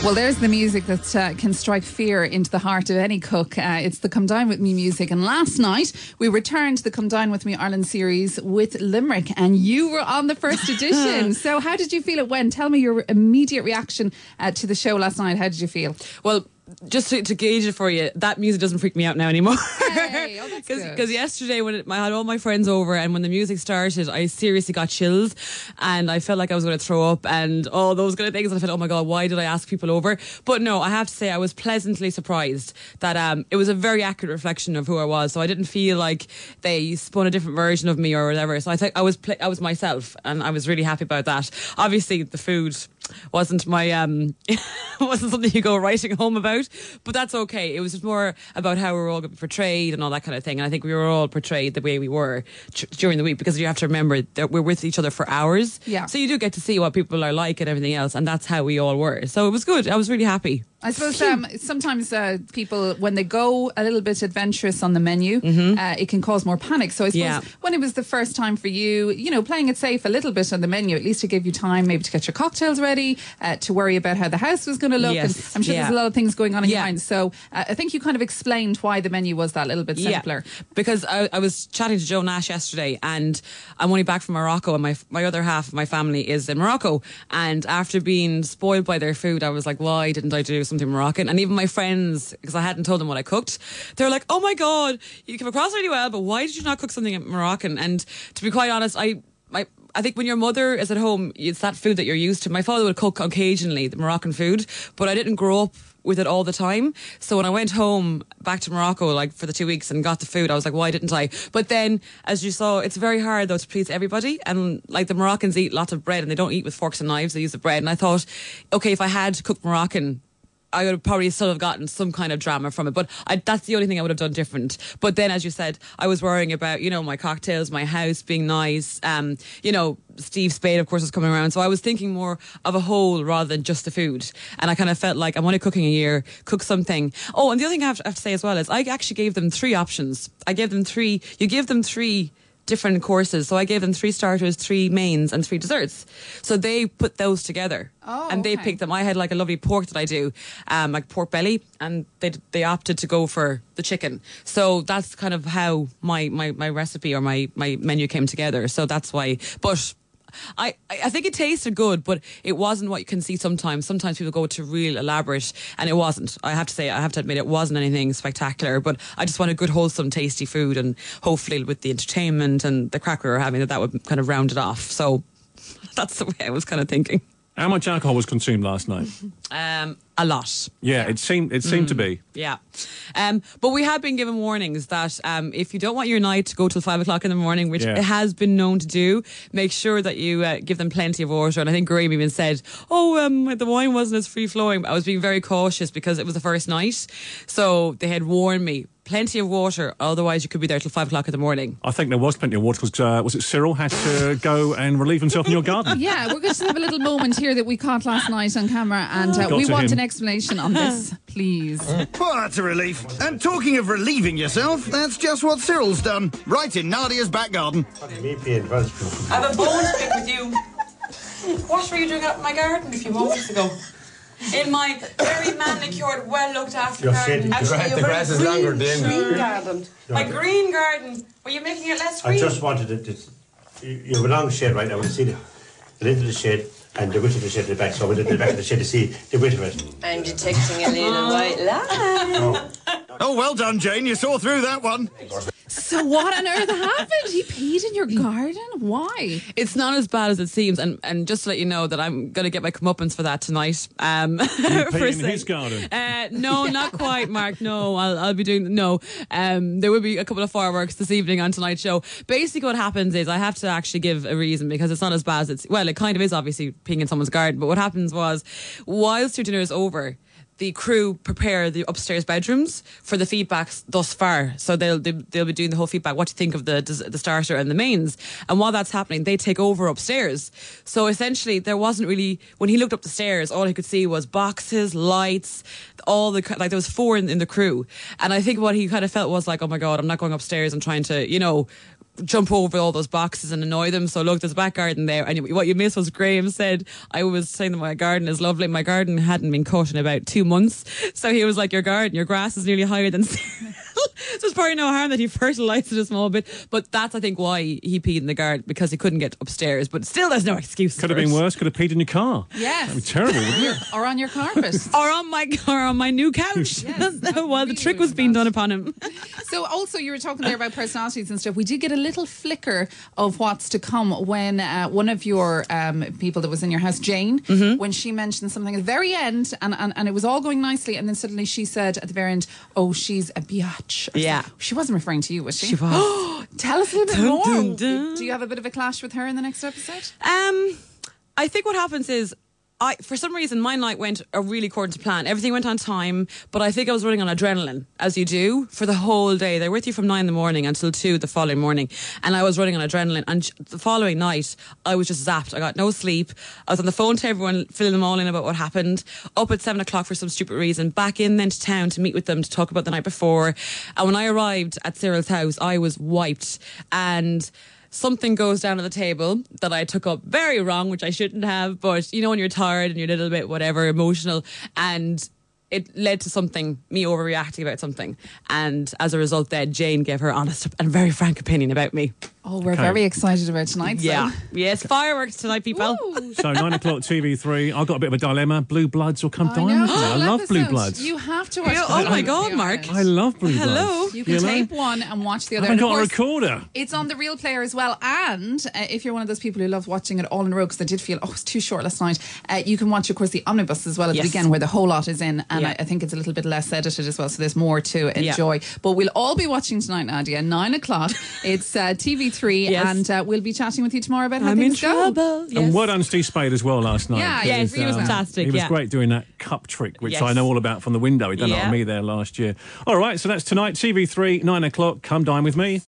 Well, there's the music that can strike fear into the heart of any cook. It's the Come Dine With Me music. And last night, we returned to the Come Dine With Me Ireland series with Limerick, and you were on the first edition. So how did you feel it went? Tell me your immediate reaction to the show last night. How did you feel? Well, just to gauge it for you, that music doesn't freak me out now anymore. Hey, oh, that's good. Because yesterday when I had all my friends over and when the music started, I seriously got chills and I felt like I was going to throw up and all those kind of things. And I felt, oh my God, why did I ask people over? But no, I have to say I was pleasantly surprised that it was a very accurate reflection of who I was. So I didn't feel like they spun a different version of me or whatever. So I think I was myself, and I was really happy about that. Obviously, the food wasn't my wasn't something you go writing home about, but that's okay. It was just more about how we were all going to be portrayed and all that kind of thing. And I think we were all portrayed the way we were during the week, because you have to remember that we're with each other for hours. Yeah. So you do get to see what people are like and everything else, and that's how we all were. So it was good. I was really happy. I suppose sometimes people, when they go a little bit adventurous on the menu, it can cause more panic. So I suppose when it was the first time for you, playing it safe a little bit on the menu, at least it gave you time maybe to get your cocktails ready, to worry about how the house was going to look. Yes. And I'm sure there's a lot of things going on in your mind. So I think you kind of explained why the menu was that little bit simpler. Yeah, because I was chatting to Joe Nash yesterday, and I'm only back from Morocco, and my other half of my family is in Morocco. And after being spoiled by their food, I was like, why didn't I do something Moroccan? And even my friends, because I hadn't told them what I cooked, they were like, oh my God, you came across really well, but why did you not cook something Moroccan? And to be quite honest, I think when your mother is at home, it's that food that you're used to. My father would cook occasionally the Moroccan food, but I didn't grow up with it all the time. So when I went home back to Morocco, like for the 2 weeks, and got the food, I was like, why didn't I? But then, as you saw, it's very hard though to please everybody. And like the Moroccans eat lots of bread, and they don't eat with forks and knives, they use the bread. And I thought, okay, if I had cooked Moroccan, I would probably still have gotten some kind of drama from it, but that's the only thing I would have done different. But then, as you said, I was worrying about, my cocktails, my house being nice. Steve Spade, of course, was coming around. So I was thinking more of a whole rather than just the food. And I kind of felt like I'm only cooking a year, cook something. Oh, and the other thing I have to say as well is I actually gave them 3 options. You give them 3 different courses. So I gave them 3 starters, 3 mains and 3 desserts. So they put those together. Oh, and they picked them. I had like a lovely pork that I do, like pork belly, and they opted to go for the chicken. So that's kind of how my recipe or my menu came together. So that's why. But I think it tasted good, but it wasn't what you can see sometimes. Sometimes people go to real elaborate, and it wasn't. I have to admit, it wasn't anything spectacular, but I just wanted good, wholesome, tasty food, and hopefully with the entertainment and the crack we were having, that would kind of round it off. So that's the way I was kind of thinking. How much alcohol was consumed last night? A lot. Yeah, it seemed to be. Yeah. But we have been given warnings that if you don't want your night to go till 5 o'clock in the morning, which it has been known to do, make sure that you give them plenty of water. And I think Graham even said, the wine wasn't as free flowing. But I was being very cautious because it was the first night. So they had warned me, plenty of water, otherwise you could be there till 5 o'clock in the morning. I think there was plenty of water because, was it Cyril had to go and relieve himself in your garden? Yeah, we're going to have a little moment here that we caught last night on camera, and we want an explanation on this, please. Well, that's a relief. And talking of relieving yourself, that's just what Cyril's done, right in Nadia's back garden. I have a bone to pick with you. What were you doing out in my garden a few moments ago? In my very manicured, well-looked after garden. The grass is longer than green garden. My green garden. Were you making it less green? I just wanted it. You have a long shed right now. We see the lid of the shed and the width of the shed at the back. So I went to the back of the shed to see the width of it. I'm detecting a little white lie. Oh, well done, Jane. You saw through that one. So what on earth happened? He peed in your garden? Why? It's not as bad as it seems, and just to let you know that I'm going to get my comeuppance for that tonight. You pee in his garden? No, not quite, Mark. No, I'll be doing there will be a couple of fireworks this evening on tonight's show. Basically, what happens is I have to actually give a reason because it's not as bad as it kind of is, obviously peeing in someone's garden. But what happens was, whilst your dinner is over, the crew prepare the upstairs bedrooms for the feedbacks thus far. So they'll be doing the whole feedback. What do you think of the starter and the mains? And while that's happening, they take over upstairs. So essentially, there wasn't really, when he looked up the stairs, all he could see was boxes, lights, there was 4 in the crew. And I think what he kind of felt was like, oh my God, I'm not going upstairs and trying to, jump over all those boxes and annoy them. So look, there's a back garden there. And what you missed was Graham said, I was saying that my garden is lovely. My garden hadn't been cut in about 2 months. So he was like, your grass is nearly higher than Cyril. So there's probably no harm that he fertilised it a small bit. But that's, I think, why he peed in the garden, because he couldn't get upstairs. But still, there's no excuse. Could have been worse. Could have peed in your car. Yes. That'd be terrible, wouldn't it? Or on your carpet. or on my new couch. Yes, while the trick was being done upon him. So also, you were talking there about personalities and stuff. We did get a little flicker of what's to come when one of your people that was in your house, Jane, when she mentioned something at the very end, and it was all going nicely, and then suddenly she said at the very end, "Oh, she's a biatch." Yeah. She wasn't referring to you, was she? She was. Tell us a little bit Dun, more. dun, dun. Do you have a bit of a clash with her in the next episode? I think what happens is, for some reason, my night went really according to plan. Everything went on time, but I think I was running on adrenaline, as you do, for the whole day. They're with you from 9 in the morning until 2 the following morning. And I was running on adrenaline. And the following night, I was just zapped. I got no sleep. I was on the phone to everyone, filling them all in about what happened. Up at 7 o'clock for some stupid reason. Back in then to town to meet with them to talk about the night before. And when I arrived at Cyril's house, I was wiped. And something goes down on the table that I took up very wrong, which I shouldn't have, but you know when you're tired and you're a little bit whatever, emotional, and it led to me overreacting about something. And as a result then, Jane gave her honest and very frank opinion about me. Oh, we're very excited about tonight. Yeah. So. Yes, fireworks tonight, people. So 9 o'clock TV3. I've got a bit of a dilemma. Blue Bloods will come Dine with me. I love Blue Bloods. You have to watch. Oh my God, Mark! I love Blue Bloods. Hello. You can tape one and watch the other. I've And of got a course, recorder. It's on the Real Player as well. And if you're one of those people who love watching it all in a row, because I did feel, it's too short last night, you can watch, of course, the Omnibus as well at the weekend, where the whole lot is in. And I think it's a little bit less edited as well, so there's more to enjoy. But we'll all be watching tonight, Nadia, 9 o'clock. It's TV3, and we'll be chatting with you tomorrow about how things go. And well done Steve Spade as well last night. Yeah, yes, he was fantastic. He was great doing that cup trick, which I know all about from the window. He done it on me there last year. All right, so that's tonight, TV3, 9 o'clock. Come dine with me.